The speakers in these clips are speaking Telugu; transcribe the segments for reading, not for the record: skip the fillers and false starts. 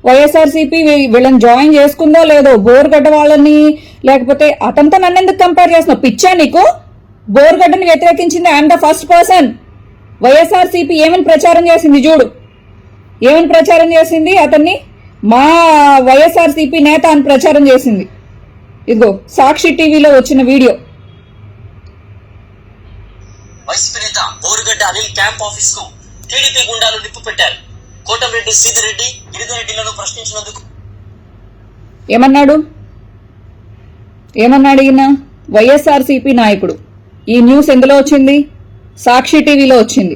వైఎస్ఆర్సీపీ వీళ్ళని జాయిన్ చేసుకుందో లేదో, బోర్గడ్డ వాళ్ళని, లేకపోతే అతనితో నన్ను ఎందుకు కంపేర్ చేస్తున్నావు? పిచ్చా నీకు? బోర్గడ్డని వ్యతిరేకించింది I'm the first person. YSRCP ఏమని ప్రచారం చేసింది చూడు, ఏమని ప్రచారం చేసింది? అతన్ని మా వైఎస్ఆర్సీపీ నేత అని ప్రచారం చేసింది. ఇదిగో సాక్షి టీవీలో వచ్చిన వీడియో. వైసీపీ నేత బోరుగడ్డ అనిల్ క్యాంప్ ఆఫీస్ కు టీడీపీ గుండాలు నిప్పు పెట్టారు. కోటంరెడ్డి, సీదిరెడ్డి, గిరిధరెడ్డిలను ప్రశ్నించినందుకు ఏమన్నాడు ఈయన? వైఎస్ఆర్సీపీ నాయకుడు. ఈ న్యూస్ ఎందులో వచ్చింది? సాక్షి టీవీలో వచ్చింది.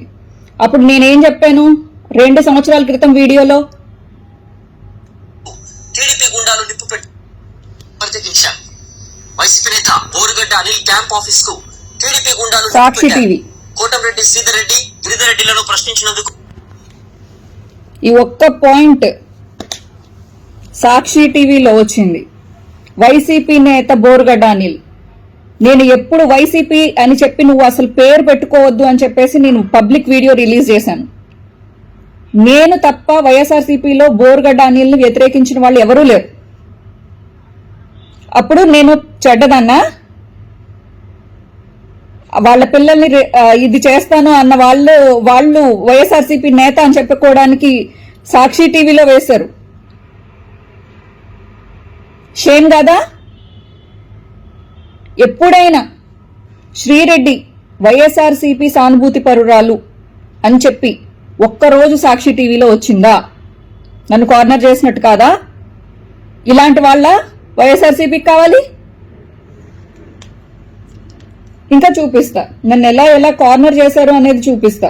అప్పుడు నేనేం చెప్పాను 2 సంవత్సరాల క్రితం వీడియోలో? టీడీపీ గుండాలు నిప్పు పెట్టి ప్రతికించారు. వైసీపీ నేత బోరుగడ్డ అనిల్ క్యాంప్ ఆఫీస్ కు టీడీపీ గుండాలు సాక్షి టీవీ. కోటంరెడ్డి, సీదిరెడ్డి, గిరిధరెడ్డిలను ప్రశ్నించినందుకు ఈ ఒక్క పాయింట్ సాక్షి టీవీలో వచ్చింది. వైసీపీ నేత బోరుగడ్డ అనిల్. నేను ఎప్పుడు వైసీపీ అని చెప్పి నువ్వు అసలు పేరు పెట్టుకోవద్దు అని చెప్పేసి నేను పబ్లిక్ వీడియో రిలీజ్ చేశాను. నేను తప్ప వైఎస్ఆర్సీపీలో బోరుగడ్డ అనిల్ని వ్యతిరేకించిన వాళ్ళు ఎవరూ లేరు. అప్పుడు నేను చెడ్డదన్నా? వాళ్ళ పిల్లల్ని ఇది చేస్తాను అన్న వాళ్ళు వైఎస్ఆర్సీపీ నేత అని చెప్పుకోవడానికి సాక్షి టీవీలో వేశారు. షేమ్ కదా? ఎప్పుడైనా శ్రీరెడ్డి వైఎస్ఆర్సీపీ సానుభూతి పరురాలు అని చెప్పి ఒక్కరోజు సాక్షి టీవీలో వచ్చిందా? నన్ను కార్నర్ చేసినట్టు కాదా? ఇలాంటి వాళ్ళ వైఎస్ఆర్సీపీకి కావాలి? ఇంకా చూపిస్తా, నన్ను ఎలా కార్నర్ చేశారు అనేది చూపిస్తా.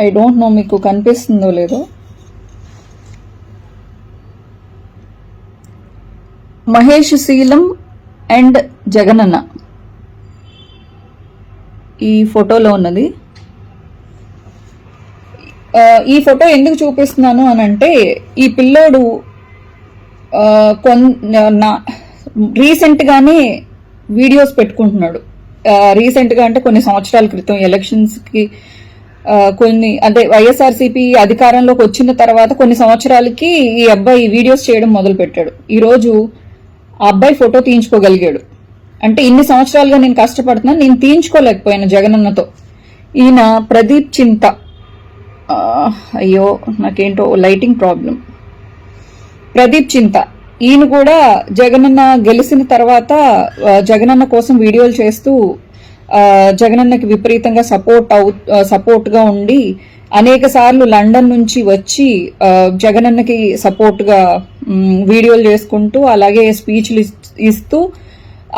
ఐ డోంట్ నో మీకు కనిపిస్తుందో లేదో. మహేష్ శీలం అండ్ జగనన్న ఈ ఫోటోలో ఉన్నది. ఈ ఫోటో ఎందుకు చూపిస్తున్నాను అని అంటే, ఈ పిల్లోడు రీసెంట్గానే వీడియోస్ పెట్టుకుంటున్నాడు. రీసెంట్గా అంటే కొన్ని సంవత్సరాల క్రితం ఎలక్షన్స్కి కొన్ని అంటే వైఎస్ఆర్సీపీ అధికారంలోకి వచ్చిన తర్వాత కొన్ని సంవత్సరాలకి ఈ అబ్బాయి వీడియోస్ చేయడం మొదలు పెట్టాడు. ఈరోజు ఆ అబ్బాయి ఫోటో తీయించుకోగలిగాడు. అంటే ఇన్ని సంవత్సరాలుగా నేను కష్టపడుతున్నాను, నేను తీయించుకోలేకపోయాను జగనన్నతో. ఈయన ప్రదీప్ చింత, అయ్యో నాకేంటో లైటింగ్ ప్రాబ్లం, ప్రదీప్ చింత. ఈయన కూడా జగనన్న గెలిచిన తర్వాత జగనన్న కోసం వీడియోలు చేస్తూ జగనన్నకి విపరీతంగా సపోర్ట్గా ఉండి అనేక సార్లు లండన్ నుంచి వచ్చి జగనన్నకి సపోర్ట్గా వీడియోలు చేసుకుంటూ అలాగే స్పీచ్లు ఇస్తూ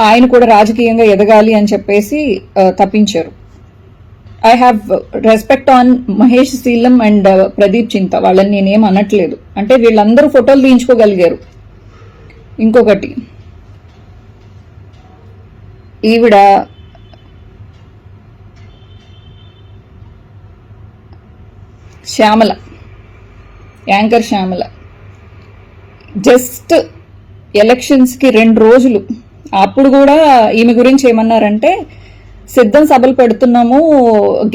ఆయన కూడా రాజకీయంగా ఎదగాలి అని చెప్పేసి తప్పించారు. I have respect on Mahesh Seelam and Pradeep Chinta. వాళ్ళని నేనేం అనట్లేదు, అంటే వీళ్ళందరూ ఫోటోలు తీయించుకోగలిగారు. ఇంకొకటి, ఈవిడ శ్యామల, యాంకర్ శ్యామల, జస్ట్ ఎలక్షన్స్కి 2 రోజులు అప్పుడు కూడా ఈమె గురించి ఏమన్నారంటే, సిద్ధం సభలు పెడుతున్నాము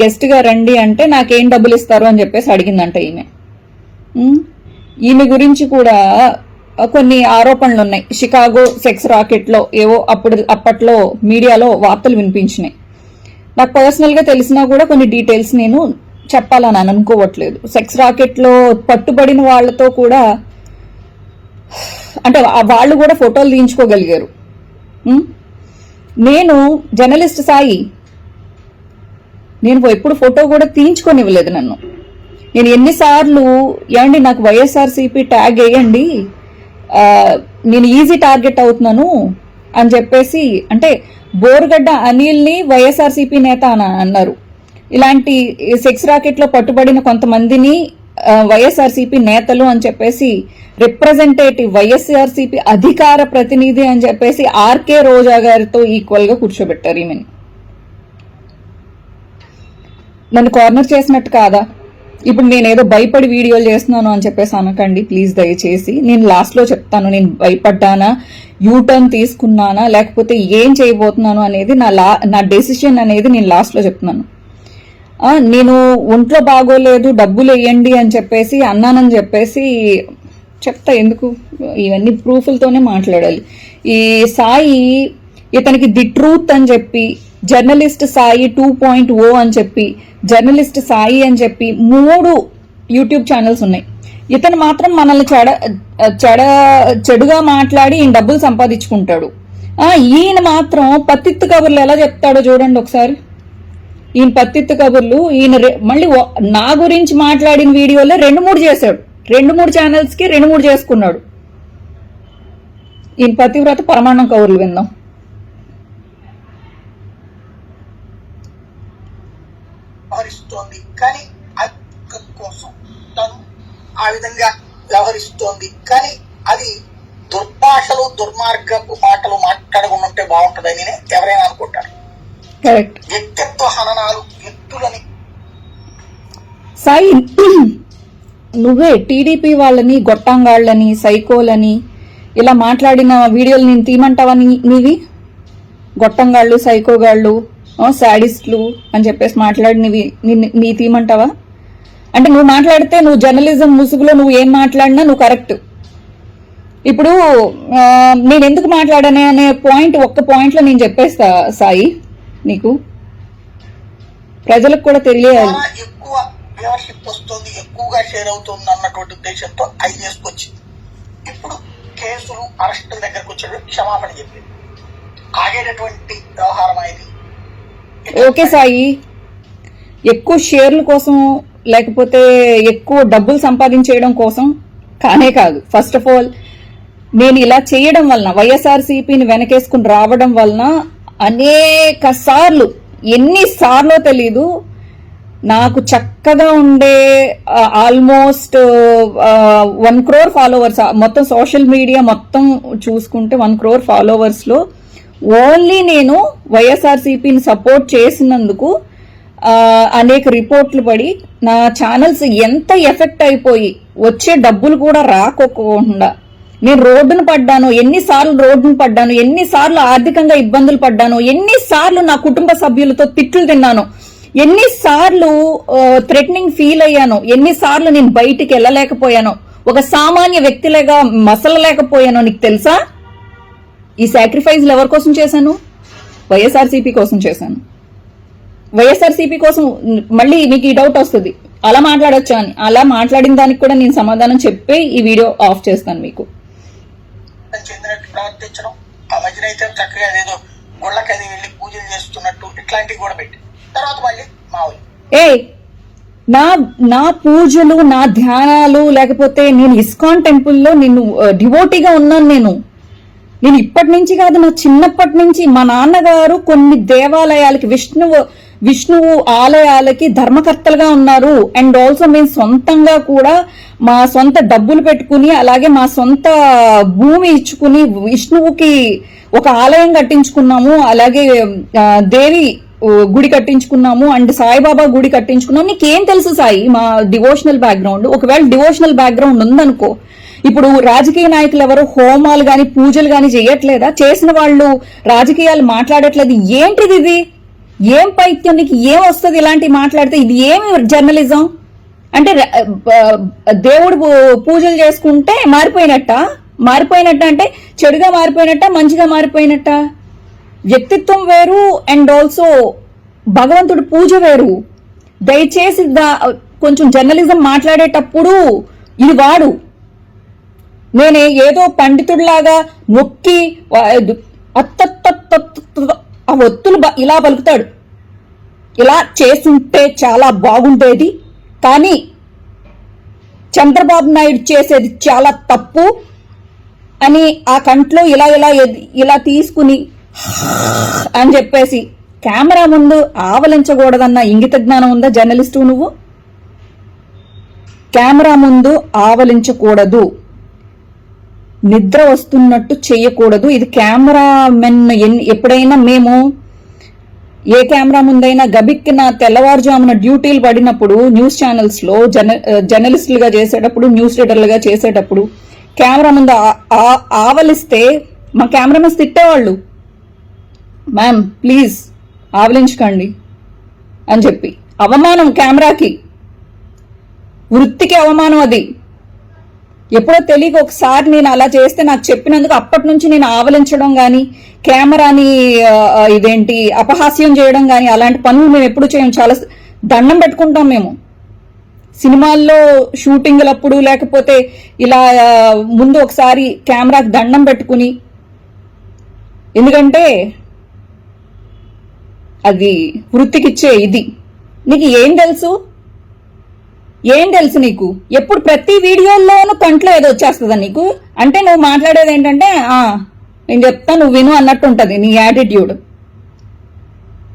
గెస్ట్గా రండి అంటే నాకేం డబ్బులు ఇస్తారు అని చెప్పేసి అడిగిందంట ఈమె. ఈమె గురించి కూడా కొన్ని ఆరోపణలు ఉన్నాయి. షికాగో సెక్స్ రాకెట్లో ఏవో అప్పట్లో మీడియాలో వార్తలు వినిపించినాయి. నాకు పర్సనల్గా తెలిసినా కూడా కొన్ని డీటెయిల్స్ నేను చెప్పాలని అనుకోవట్లేదు. సెక్స్ రాకెట్లో పట్టుబడిన వాళ్ళతో కూడా అంటే వాళ్ళు కూడా ఫోటోలు తీయించుకోగలిగారు. నేను జర్నలిస్ట్ సాయి, నేను ఎప్పుడు ఫోటో కూడా తీయించుకొనివ్వలేదు నన్ను. నేను ఎన్నిసార్లు ఏమండి నాకు వైఎస్ఆర్సీపీ ట్యాగ్ వేయండి, నేను ఈజీ టార్గెట్ అవుతున్నాను అని చెప్పేసి, అంటే బోరుగడ్డ అనిల్ని వైఎస్ఆర్సీపీ నేత అని అన్నారు. ఇలాంటి సెక్స్ రాకెట్లో పట్టుబడిన కొంతమందిని వైఎస్ఆర్సీపీ నేతలు అని చెప్పేసి, రిప్రజెంటేటివ్ వైఎస్ఆర్సీపీ అధికార ప్రతినిధి అని చెప్పేసి ఆర్కే రోజా గారితో ఈక్వల్ గా కూర్చోబెట్టారు ఈమెని. నన్ను కార్నర్ చేసినట్టు కాదా? ఇప్పుడు నేనేదో భయపడి వీడియోలు చేస్తున్నాను అని చెప్పేసి అనకండి ప్లీజ్, దయచేసి. నేను లాస్ట్ లో చెప్తాను నేను భయపడ్డానా యూటర్న్ తీసుకున్నానా లేకపోతే ఏం చేయబోతున్నాను అనేది నా డెసిషన్ అనేది నేను లాస్ట్లో చెప్తున్నాను. నేను ఒంట్లో బాగోలేదు డబ్బులు వేయండి అని చెప్పేసి అన్నానని చెప్పేసి చెప్తా, ఎందుకు ఇవన్నీ ప్రూఫ్లతోనే మాట్లాడాలి. ఈ సాయి ఇతనికి ది ట్రూత్ అని చెప్పి, జర్నలిస్ట్ సాయి 2.0 అని చెప్పి, జర్నలిస్ట్ సాయి అని చెప్పి 3 యూట్యూబ్ ఛానల్స్ ఉన్నాయి. ఇతను మాత్రం మనల్ని చెడుగా మాట్లాడి ఈయన డబ్బులు సంపాదించుకుంటాడు. ఈయన మాత్రం పత్తిత్తు కబుర్లు ఎలా చెప్తాడో చూడండి ఒకసారి. ఈయన పత్తిత్తు కబుర్లు ఈయన మళ్ళీ నా గురించి మాట్లాడిన వీడియోలో 2-3 చేశాడు. 2-3 ఛానల్స్ కి 2-3 చేసుకున్నాడు. ఈయన పతివ్రత పరమాణం కబుర్లు విందాం. వ్యవహరిస్తోంది కానీ కోసం తను ఆ విధంగా వ్యవహరిస్తోంది, కానీ అది దుర్భాషలు దుర్మార్గపు మాటలు మాట్లాడకుండా ఉంటే బాగుంటుందని ఎవరైనా అనుకుంటారు. వ్యక్తిత్వ హననాలు వ్యక్తులని సాయి నువ్వే టీడీపీ వాళ్ళని గొట్టంగాళ్ళని సైకోలని ఇలా మాట్లాడిన వీడియోలు నేను తీయమంటావా? నీవి గొట్టంగాళ్ళు సైకోగాళ్ళు శాడిస్టులు అని చెప్పేసి మాట్లాడినవి నీ తీయమంటావా? అంటే నువ్వు మాట్లాడితే నువ్వు జర్నలిజం ముసుగులో నువ్వు ఏం మాట్లాడినా నువ్వు కరెక్ట్. ఇప్పుడు నేను ఎందుకు మాట్లాడానే అనే ఒక్క పాయింట్లో నేను చెప్పేస్తా సాయి, నీకు ప్రజలకు కూడా తెలియాలి. ఎక్కువ వ్యూవర్షిప్ వస్తుంది, ఎక్కువగా షేర్ అవుతుంది అన్నటువంటి ఉద్దేశంతో అది చేసుకొచ్చింది. ఇప్పుడు కేసులు అరెస్టుల దగ్గరకు వచ్చాడు, క్షమాపణ చెప్పింది. ఆగేటటువంటి వ్యవహారం అనేది ఓకే సాయి, ఎక్కువ షేర్ల కోసం లేకపోతే ఎక్కువ డబ్బులు సంపాదించేయడం కోసం కానే కాదు. ఫస్ట్ ఆఫ్ ఆల్ నేను ఇలా చేయడం వలన వైఎస్ఆర్సీపీని వెనకేసుకుని రావడం వలన అనేక సార్లు, ఎన్నిసార్లో తెలీదు, నాకు చక్కగా ఉండే ఆల్మోస్ట్ 1 crore ఫాలోవర్స్, మొత్తం సోషల్ మీడియా మొత్తం చూసుకుంటే 1 crore ఫాలోవర్స్ లో ఓన్లీ నేను వైఎస్ఆర్సీపీని సపోర్ట్ చేసినందుకు అనేక రిపోర్ట్లు పడి నా ఛానల్స్ ఎంత ఎఫెక్ట్ అయిపోయి వచ్చే డబ్బులు కూడా రాకోకుండా నేను రోడ్డును పడ్డాను, ఎన్నిసార్లు రోడ్డును పడ్డాను, ఎన్నిసార్లు ఆర్థికంగా ఇబ్బందులు పడ్డాను, ఎన్నిసార్లు నా కుటుంబ సభ్యులతో తిట్లు తిన్నాను, ఎన్నిసార్లు థ్రెటనింగ్ ఫీల్ అయ్యాను, ఎన్నిసార్లు నేను బయటికి వెళ్ళలేకపోయాను, ఒక సామాన్య వ్యక్తిలాగా మసలలేకపోయాను. నీకు తెలుసా? ఈ సాక్రిఫైస్లు ఎవరి కోసం చేశాను? వైఎస్ఆర్సీపీ కోసం చేశాను. వైఎస్ఆర్సీపీ కోసం. మళ్ళీ మీకు ఈ డౌట్ వస్తుంది, అలా మాట్లాడొచ్చా అని. అలా మాట్లాడిన దానికి కూడా నేను సమాధానం చెప్పి ఈ వీడియో ఆఫ్ చేస్తాను మీకు. చెందినట్టు ప్రవర్తించడం, ఆ మధ్యన అయితే చక్కగా ఏదో గుళ్ళకది వెళ్ళి పూజలు చేస్తున్నట్టు ఇట్లాంటివి కూడా పెట్టి తర్వాత మళ్ళీ నా పూజలు, నా ధ్యానాలు, లేకపోతే నేను ఇస్కాన్ టెంపుల్లో నేను డివోటీగా ఉన్నాను. నేను ఇప్పటి నుంచి కాదు, నా చిన్నప్పటి నుంచి మా నాన్నగారు కొన్ని దేవాలయాలకి, విష్ణువు ఆలయాలకి ధర్మకర్తలుగా ఉన్నారు. అండ్ ఆల్సో మేము సొంతంగా కూడా మా సొంత డబ్బులు పెట్టుకుని, అలాగే మా సొంత భూమి ఇచ్చుకుని విష్ణువుకి ఒక ఆలయం కట్టించుకున్నాము, అలాగే దేవి గుడి కట్టించుకున్నాము, అండ్ సాయిబాబా గుడి కట్టించుకున్నాము. నీకేం తెలుసు సాయి మా డివోషనల్ బ్యాక్గ్రౌండ్? ఒకవేళ డివోషనల్ బ్యాక్గ్రౌండ్ ఉందనుకో, ఇప్పుడు రాజకీయ నాయకులు ఎవరు హోమాలు గాని పూజలు గాని చేయట్లేదా? చేసిన వాళ్ళు రాజకీయాలు మాట్లాడట్లేదు. ఏంటిది ఇది? ఏం పైత్యం? నీకు ఏం వస్తుంది ఇలాంటివి మాట్లాడితే? ఇది ఏమి జర్నలిజం అంటే? దేవుడు పూజలు చేసుకుంటే మారిపోయినట్ట అంటే చెడుగా మారిపోయినట్ట, మంచిగా మారిపోయినట్ట? వ్యక్తిత్వం వేరు, అండ్ ఆల్సో భగవంతుడు పూజ వేరు. దయచేసి కొంచెం జర్నలిజం మాట్లాడేటప్పుడు ఇది వాడు. నేనే ఏదో పండితుడిలాగా నొక్కి ఆ ఒత్తులు ఇలా పలుకుతాడు, ఇలా చేస్తుంటే చాలా బాగుండేది, కానీ చంద్రబాబు నాయుడు చేసేది చాలా తప్పు అని ఆ కంట్లో ఇలా తీసుకుని అని చెప్పేసి కెమెరా ముందు ఆవలించకూడదన్న ఇంగిత జ్ఞానం ఉందా జర్నలిస్టు నువ్వు? కెమెరా ముందు ఆవలించకూడదు, నిద్ర వస్తున్నట్టు చేయకూడదు. ఇది కెమెరామెన్ ఎప్పుడైనా మేము ఏ కెమెరా ముందైనా గబిక్కిన తెల్లవారుజామున డ్యూటీలు పడినప్పుడు న్యూస్ ఛానల్స్ లో జర్నలిస్టులుగా చేసేటప్పుడు, న్యూస్ రీడర్లుగా చేసేటప్పుడు కెమెరా ముందు ఆవలిస్తే మా కెమెరామెన్స్ తిట్టేవాళ్ళు, మ్యామ్ ప్లీజ్ ఆవలించకండి అని చెప్పి. అవమానం కెమెరాకి, వృత్తికి అవమానం అది. ఎప్పుడో తెలియక ఒకసారి నేను అలా చేస్తే నాకు చెప్పినందుకు అప్పటి నుంచి నేను ఆవలించడం కానీ, కెమెరాని ఇదేంటి అపహాస్యం చేయడం కానీ అలాంటి పనులు మేము ఎప్పుడు చేయం. చాలా దండం పెట్టుకుంటాం మేము సినిమాల్లో షూటింగ్లప్పుడు, లేకపోతే ఇలా ముందు ఒకసారి కెమెరాకి దండం పెట్టుకుని. ఎందుకంటే అది వృత్తికిచ్చే ఇది. నీకు ఏం తెలుసు నీకు? ఎప్పుడు ప్రతి వీడియోల్లోనూ కంట్లో ఏదో వచ్చేస్తుందా నీకు? అంటే నువ్వు మాట్లాడేది ఏంటంటే నేను చెప్తా నువ్వు విను అన్నట్టు ఉంటది నీ యాటిట్యూడ్.